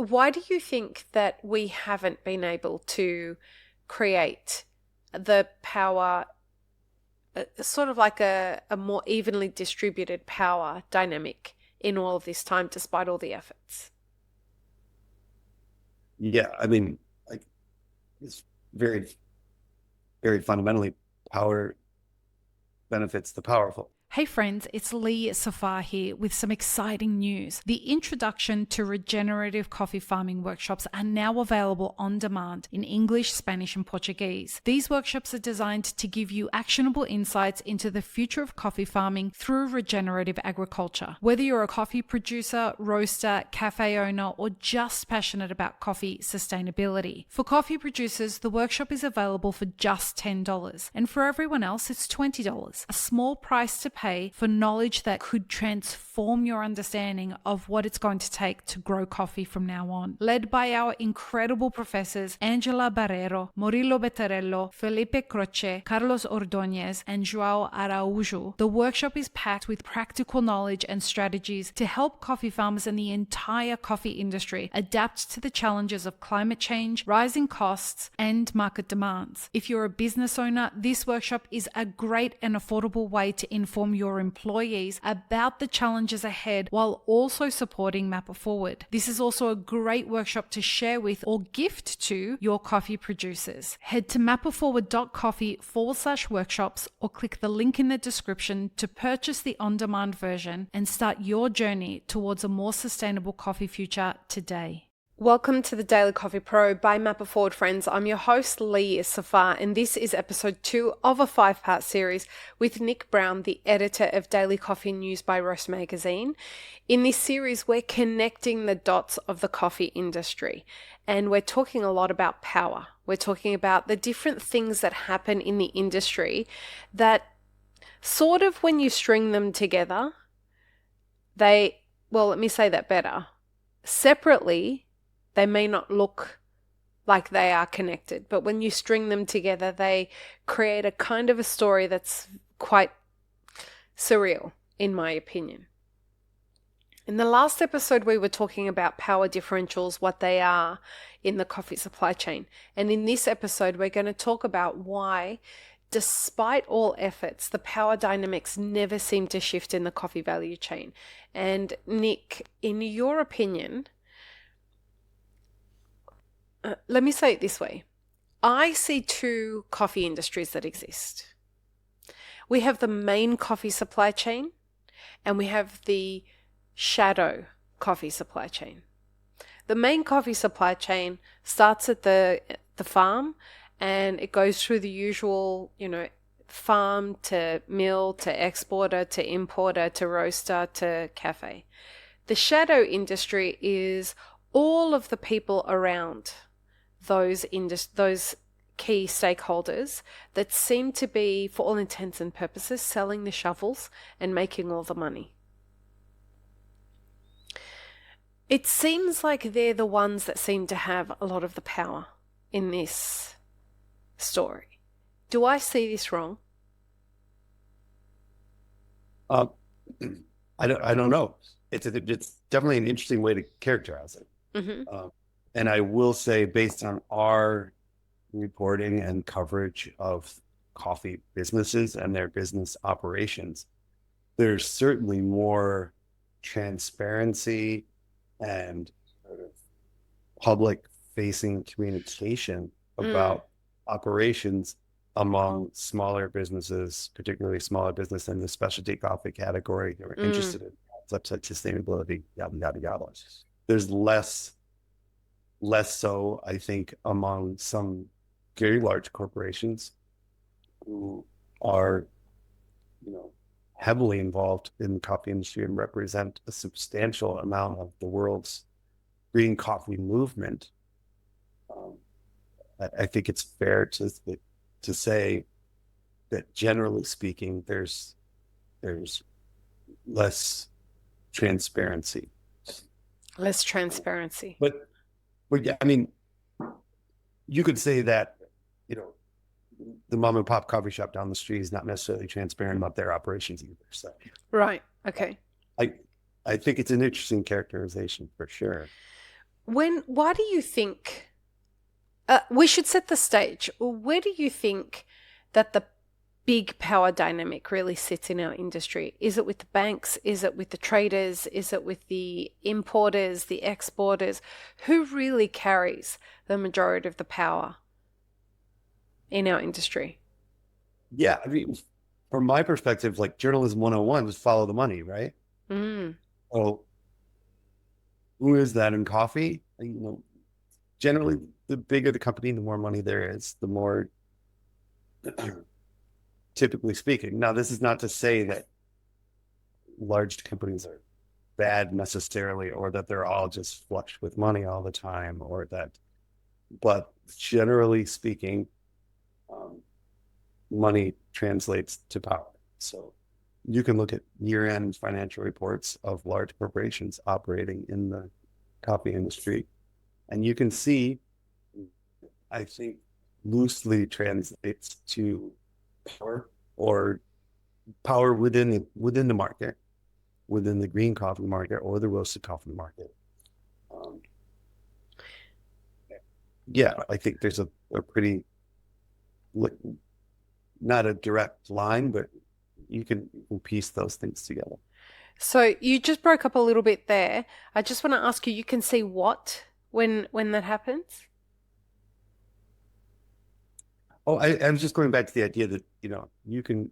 why do you think that we haven't been able to create the power, sort of like a more evenly distributed power dynamic in all of this time, despite all the efforts? Yeah, I mean, like it's very, very fundamentally power benefits the powerful. Hey friends, it's Lee Safar here with some exciting news. The introduction to regenerative coffee farming workshops are now available on demand in English, Spanish, and Portuguese. These workshops are designed to give you actionable insights into the future of coffee farming through regenerative agriculture. Whether you're a coffee producer, roaster, cafe owner, or just passionate about coffee sustainability. For coffee producers, the workshop is available for just $10, and for everyone else, it's $20, a small price to pay for knowledge that could transform your understanding of what it's going to take to grow coffee from now on. Led by our incredible professors Angela Barrero, Murilo Bettarello, Felipe Croce, Carlos Ordóñez, and João Araújo, the workshop is packed with practical knowledge and strategies to help coffee farmers and the entire coffee industry adapt to the challenges of climate change, rising costs, and market demands. If you're a business owner, this workshop is a great and affordable way to inform your employees about the challenges ahead while also supporting Mapper Forward. This is also a great workshop to share with or gift to your coffee producers. Head to mapperforward.coffee/workshops or click the link in the description to purchase the on-demand version and start your journey towards a more sustainable coffee future today. Welcome to the Daily Coffee Pro by Mapper Forward, friends. I'm your host, Lee Safar, and this is episode 2 of a 5-part series with Nick Brown, the editor of Daily Coffee News by Roast Magazine. In this series, we're connecting the dots of the coffee industry, and we're talking a lot about power. We're talking about the different things that happen in the industry that sort of, when you string them together, let me say that better. Separately, they may not look like they are connected, but when you string them together, they create a kind of a story that's quite surreal, in my opinion. In the last episode, we were talking about power differentials, what they are in the coffee supply chain. And in this episode, we're going to talk about why, despite all efforts, the power dynamics never seem to shift in the coffee value chain. And Nick, in your opinion, let me say it this way. I see 2 coffee industries that exist. We have the main coffee supply chain, and we have the shadow coffee supply chain. The main coffee supply chain starts at the farm, and it goes through the usual, farm to mill to exporter to importer to roaster to cafe. The shadow industry is all of the people around those key stakeholders that seem to be, for all intents and purposes, selling the shovels and making all the money. It seems like they're the ones that seem to have a lot of the power in this story. Do I see this wrong? I don't know. It's definitely an interesting way to characterize it. Mm-hmm. And I will say, based on our reporting and coverage of coffee businesses and their business operations, there's certainly more transparency and sort of public-facing communication about operations among smaller businesses, particularly smaller business in the specialty coffee category who are interested in concepts like sustainability, yada, yada, yada. There's less so, I think, among some very large corporations who are, heavily involved in the coffee industry and represent a substantial amount of the world's green coffee movement. I think it's fair to say that, generally speaking, there's less transparency. Less transparency. But yeah, I mean, you could say that, the mom and pop coffee shop down the street is not necessarily transparent about their operations either. So, right. Okay. I think it's an interesting characterization for sure. Why do you think we should set the stage? Where do you think that the big power dynamic really sits in our industry? Is it with the banks? Is it with the traders? Is it with the importers, the exporters? Who really carries the majority of the power in our industry? Yeah, I mean, from my perspective, like journalism 101 was follow the money, right? Mm. Oh, who is that in coffee? Generally, the bigger the company, the more money there is, the more, typically speaking. Now, this is not to say that large companies are bad necessarily, or that they're all just flush with money all the time, but generally speaking, money translates to power. So you can look at year-end financial reports of large corporations operating in the coffee industry, and you can see, I think, loosely translates to power, or power within the market, within the green coffee market or the roasted coffee market. Yeah, I think there's a pretty, not a direct line, but you can piece those things together. So you just broke up a little bit there. I just want to ask you, you can see what when that happens? Oh, I was just going back to the idea that, you can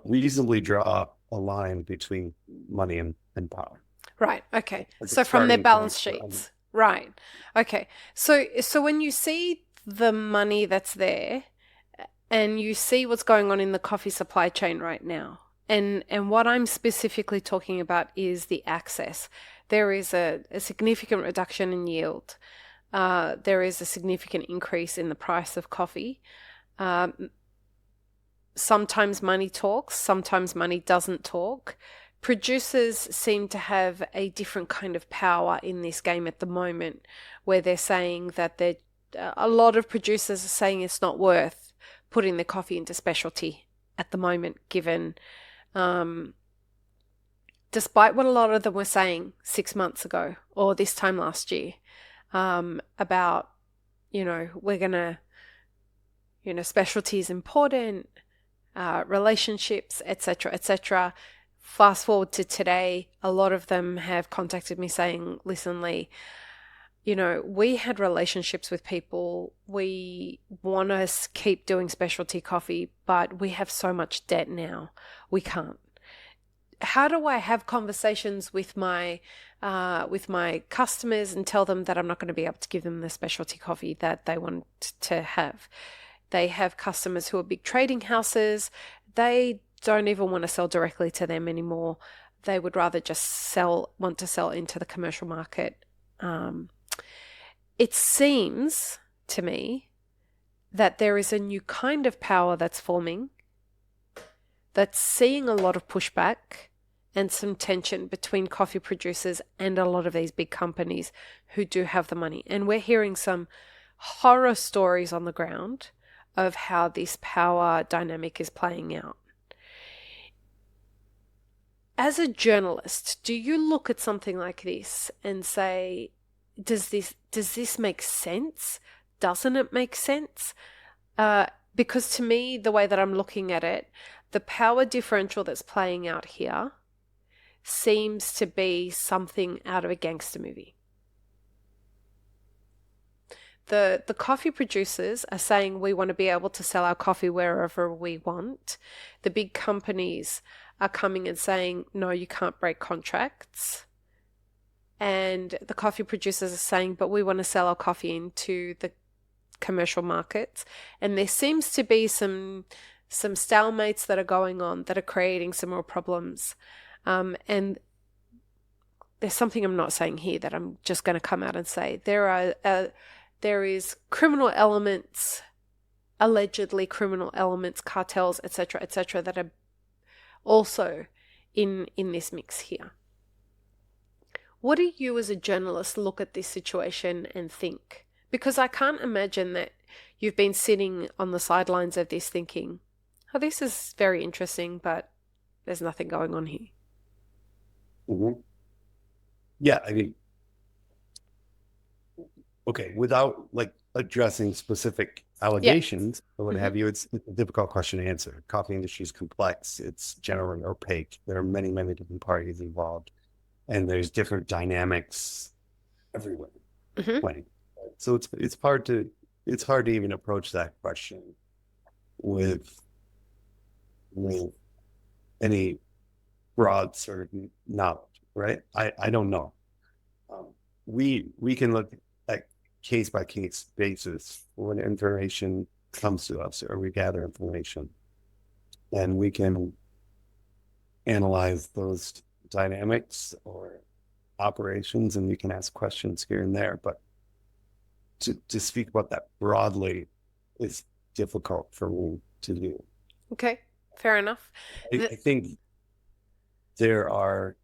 reasonably draw a line between money and power. Right. Okay. Like So from their starting balance point for sheets. Right. Okay. So when you see the money that's there and you see what's going on in the coffee supply chain right now, and what I'm specifically talking about is the access. There is a significant reduction in yield. There is a significant increase in the price of coffee. Sometimes money talks, sometimes money doesn't talk. Producers seem to have a different kind of power in this game at the moment, where they're saying that a lot of producers are saying it's not worth putting their coffee into specialty at the moment, given despite what a lot of them were saying 6 months ago or this time last year, about, we're going to, specialty is important, relationships, etc., etc. Fast forward to today, a lot of them have contacted me saying, listen, Lee, we had relationships with people. We want to keep doing specialty coffee, but we have so much debt now. We can't. How do I have conversations with my customers and tell them that I'm not going to be able to give them the specialty coffee that they want to have? They have customers who are big trading houses. They don't even want to sell directly to them anymore. They would rather just want to sell into the commercial market. It seems to me that there is a new kind of power that's forming, that's seeing a lot of pushback and some tension between coffee producers and a lot of these big companies who do have the money. And we're hearing some horror stories on the ground of how this power dynamic is playing out. As a journalist, do you look at something like this and say, does this make sense? Doesn't it make sense? Because to me, the way that I'm looking at it, the power differential that's playing out here seems to be something out of a gangster movie. The coffee producers are saying we want to be able to sell our coffee wherever we want. The big companies are coming and saying, no, you can't break contracts. And the coffee producers are saying, but we want to sell our coffee into the commercial markets. And there seems to be some stalemates that are going on that are creating some more problems. And there's something I'm not saying here that I'm just going to come out and say. There is criminal elements, allegedly criminal elements, cartels, etc., that are also in this mix here. What do you as a journalist look at this situation and think? Because I can't imagine that you've been sitting on the sidelines of this thinking, oh, this is very interesting, but there's nothing going on here. Mm-hmm. Yeah, I mean, Okay, without like addressing specific Yeah. allegations or what Hmm. have you, it's a difficult question to answer. Coffee industry is complex. It's generally opaque. There are many, many different parties involved, and there's different dynamics everywhere Hmm. playing. So it's hard to even approach that question with with any broad sort of knowledge, right? I don't know. Um, we can look at case by case basis when information comes to us or we gather information, and we can analyze those dynamics or operations, and we can ask questions here and there. But to speak about that broadly is difficult for me to do. Okay, fair enough. I think there are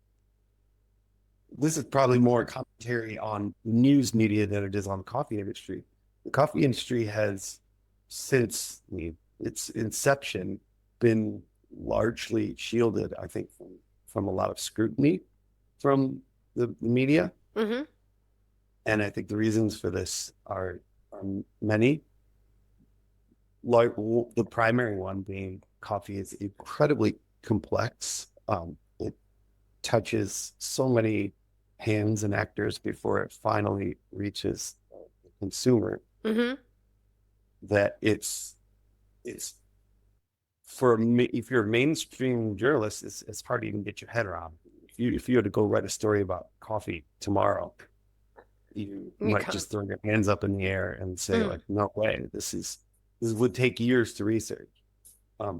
this is probably more commentary on news media than it is on the coffee industry. The coffee industry has, since its inception, been largely shielded, I think, from a lot of scrutiny from the media. Hmm. And I think the reasons for this are many. Like the primary one being coffee is incredibly complex. It touches so many hands and actors before it finally reaches the consumer Hmm. that it's for me, if you're a mainstream journalist, it's hard to even get your head around. If you had to go write a story about coffee tomorrow, you You might can't. just throw your hands up in the air and say Mm. like, no way, this would take years to research.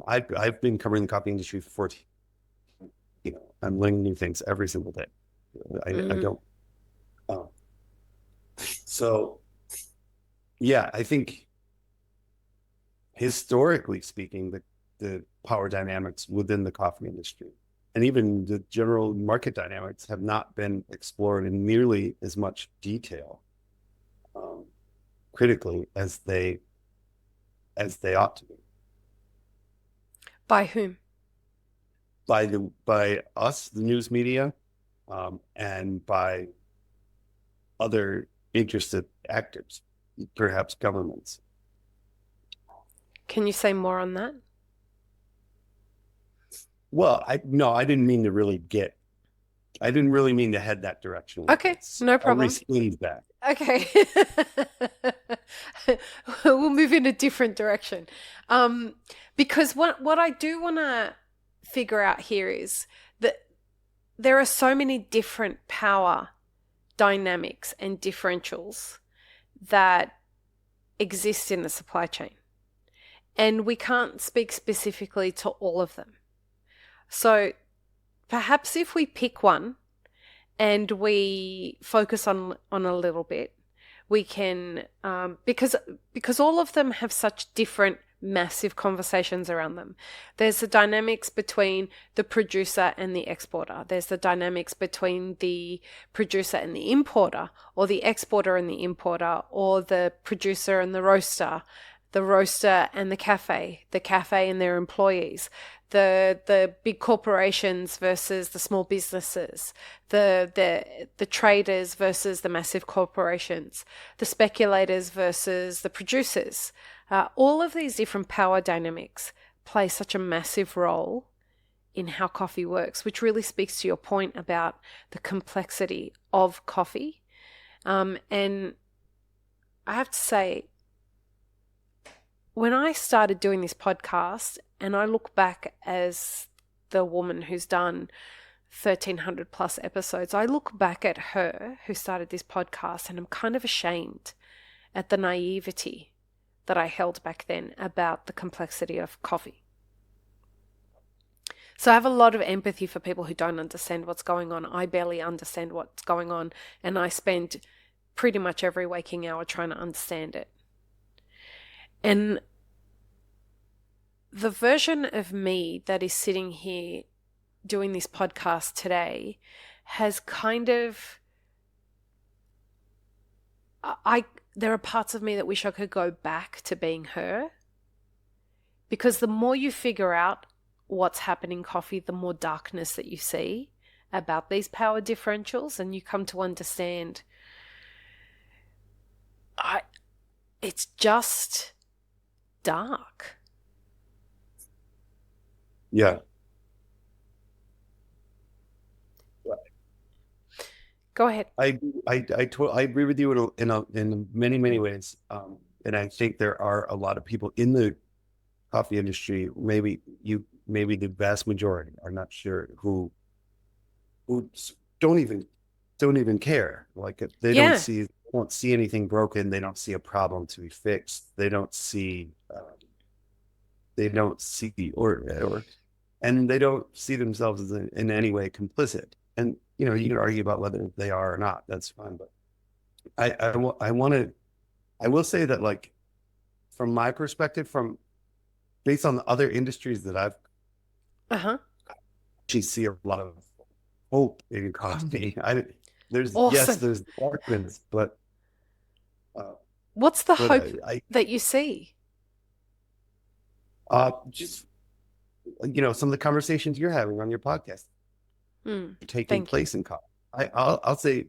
I've been covering the coffee industry for 14. I'm learning new things every single day. I Hmm. don't. Um, so yeah, I think historically speaking, the power dynamics within the coffee industry and even the general market dynamics have not been explored in nearly as much detail, um, critically as they ought to be By whom? by us, the news media, and by other interested actors, perhaps governments. Can you say more on that? Well, I didn't mean to really I didn't really mean to head that direction with Okay, this. no I'll problem. rescind that. Okay. We'll move in a different direction. Um, because what I do want to figure out here is that there are so many different power dynamics and differentials that exist in the supply chain. And we can't speak specifically to all of them. So perhaps if we pick one and we focus on a little bit, we can because all of them have such different massive conversations around them. There's the dynamics between the producer and the exporter. There's the dynamics between the producer and the importer, or the exporter and the importer, or the producer and the roaster and the cafe and their employees, the big corporations versus the small businesses, the traders versus the massive corporations, the speculators versus the producers. All of these different power dynamics play such a massive role in how coffee works, which really speaks to your point about the complexity of coffee. And I have to say, when I started doing this podcast, and I look back as the woman who's done 1,300 plus episodes, I look back at her who started this podcast and I'm kind of ashamed at the naivety that I held back then about the complexity of coffee. So I have a lot of empathy for people who don't understand what's going on. I barely understand what's going on, and I spend pretty much every waking hour trying to understand it. And the version of me that is sitting here doing this podcast today has kind of there are parts of me that wish I could go back to being her, because the more you figure out what's happening in coffee, the more darkness that you see about these power differentials, and you come to understand it's just dark. Yeah. Go ahead. I agree with you in many, many ways. And I think there are a lot of people in the coffee industry, maybe the vast majority, are not sure, who don't even care. Like, if they Yeah. don't see anything broken, they don't see a problem to be fixed. They don't see and they don't see themselves as in any way complicit. And you can argue about whether they are or not. That's fine. But I will say that, like, from my perspective, based on the other industries that I've Uh-huh. actually see a lot of hope in coffee. There's Awesome. there's darkness, but What's the hope I that you see? just some of the conversations you're having on your podcast taking Thank you. place in coffee. I'll say,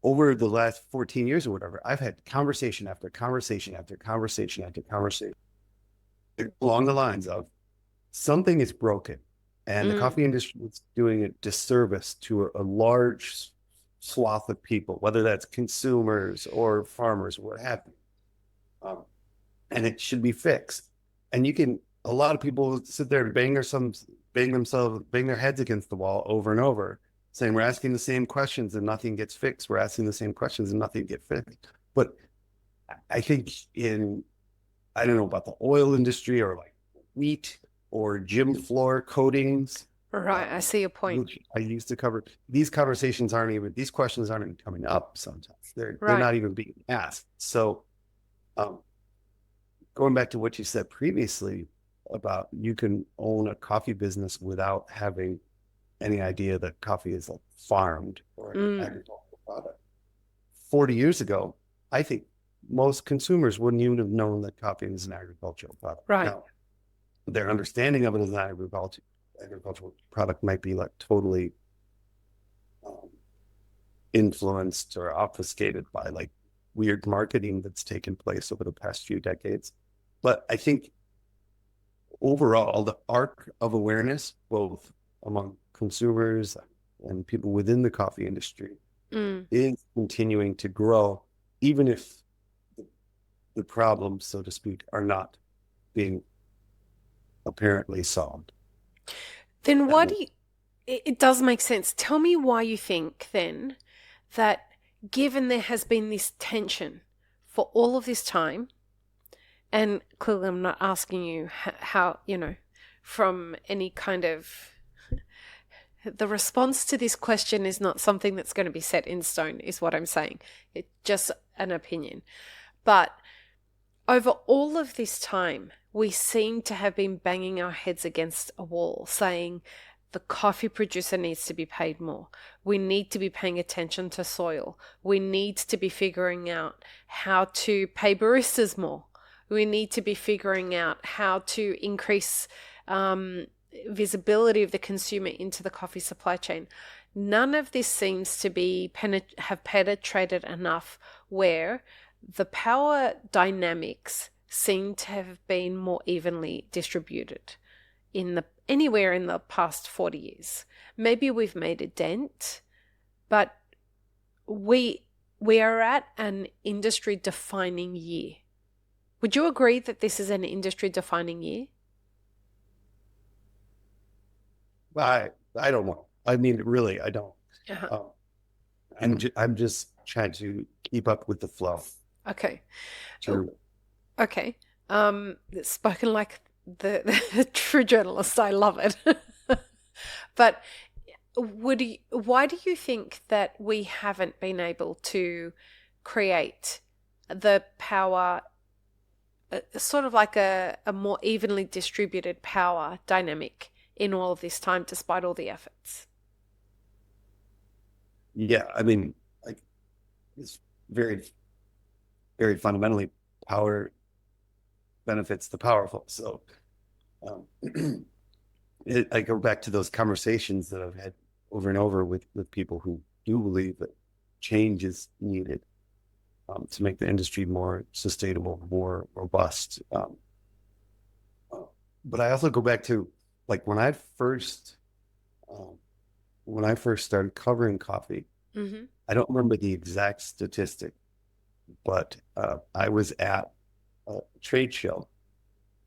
over the last 14 years or whatever, I've had conversation after conversation after conversation after conversation along the lines of something is broken, and the coffee industry is doing a disservice to a large swath of people, whether that's consumers or farmers or what have you. And it should be fixed. And a lot of people sit there and bang their heads against the wall over and over, saying we're asking the same questions and nothing gets fixed. We're asking the same questions and nothing gets fixed. But I think I don't know about the oil industry or like wheat or gym floor coatings. Right, I see your point. Which I used to cover. These questions aren't even coming up sometimes. They're Right. not even being asked. So going back to what you said previously about you can own a coffee business without having any idea that coffee is like farmed or an agricultural product. 40 years ago, I think most consumers wouldn't even have known that coffee is an agricultural product. Right. Now, their understanding of it as an agricultural product might be like totally influenced or obfuscated by like weird marketing that's taken place over the past few decades. But I think overall, the arc of awareness, both among consumers and people within the coffee industry, is continuing to grow, even if the problems, so to speak, are not being apparently solved. Then why do you, it does make sense. Tell me why you think then that, given there has been this tension for all of this time, and clearly I'm not asking you how, from any kind of, the response to this question is not something that's going to be set in stone, is what I'm saying. It's just an opinion. But over all of this time, we seem to have been banging our heads against a wall, saying the coffee producer needs to be paid more. We need to be paying attention to soil. We need to be figuring out how to pay baristas more. We need to be figuring out how to increase visibility of the consumer into the coffee supply chain. None of this seems to have penetrated enough where the power dynamics seem to have been more evenly distributed anywhere in the past 40 years. Maybe we've made a dent, but we are at an industry defining year. Would you agree that this is an industry defining year? I don't know. I mean, really, I don't. I'm just trying to keep up with the flow. Okay. Sure. Okay. Spoken like the true journalist. I love it. But why do you think that we haven't been able to create the power, sort of like a more evenly distributed power dynamic in all of this time, despite all the efforts? Yeah, I mean, like, it's very, very fundamentally, power benefits the powerful. So I go back to those conversations that I've had over and over with people who do believe that change is needed. to make the industry more sustainable, more robust. But I also go back to like when I first started covering coffee, Mm-hmm. I don't remember the exact statistic, but I was at a trade show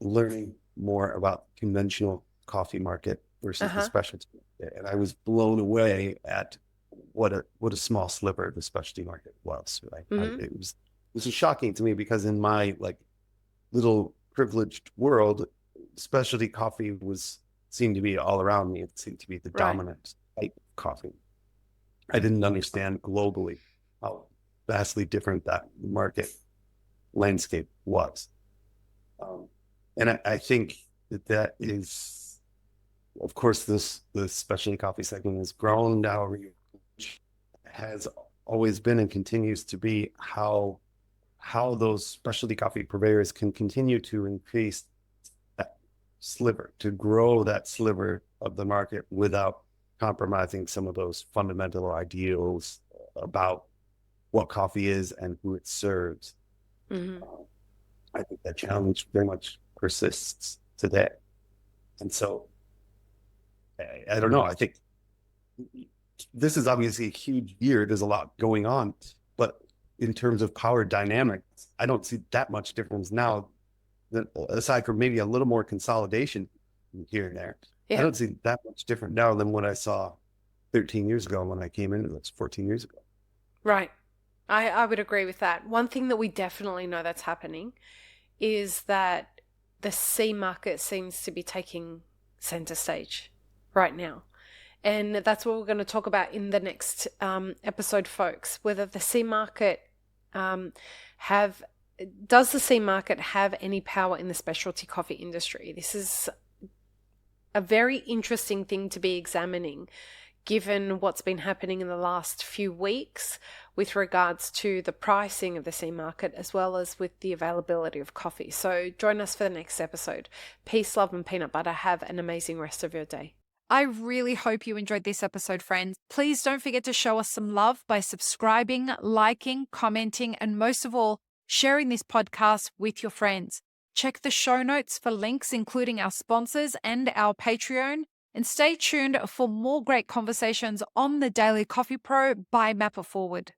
learning more about conventional coffee market versus the Uh-huh. specialty market, and I was blown away at what a small sliver the specialty market was. Right? Mm-hmm. It was shocking to me because in my like little privileged world, specialty coffee seemed to be all around me. It seemed to be the Right. dominant type of coffee. I didn't understand globally how vastly different that market landscape was. Um, and I think that is, of course, the specialty coffee segment has grown now, which has always been and continues to be how those specialty coffee purveyors can continue to increase that sliver, to grow that sliver of the market without compromising some of those fundamental ideals about what coffee is and who it serves. Mm-hmm. I think that challenge very much persists today. And so I don't know. I think this is obviously a huge year. There's a lot going on, but in terms of power dynamics, I don't see that much difference now, aside from maybe a little more consolidation here and there. I Yeah. don't see that much different now than what I saw 13 years ago when I came into this, 14 years ago. Right. I would agree with that. One thing that we definitely know that's happening is that the C market seems to be taking center stage right now. And that's what we're going to talk about in the next episode, folks. Whether the C market does the C market have any power in the specialty coffee industry? This is a very interesting thing to be examining, given what's been happening in the last few weeks with regards to the pricing of the C market, as well as with the availability of coffee. So join us for the next episode. Peace, love, and peanut butter. Have an amazing rest of your day. I really hope you enjoyed this episode, friends. Please don't forget to show us some love by subscribing, liking, commenting, and most of all, sharing this podcast with your friends. Check the show notes for links, including our sponsors and our Patreon. And stay tuned for more great conversations on the Daily Coffee Pro by Mapper Forward.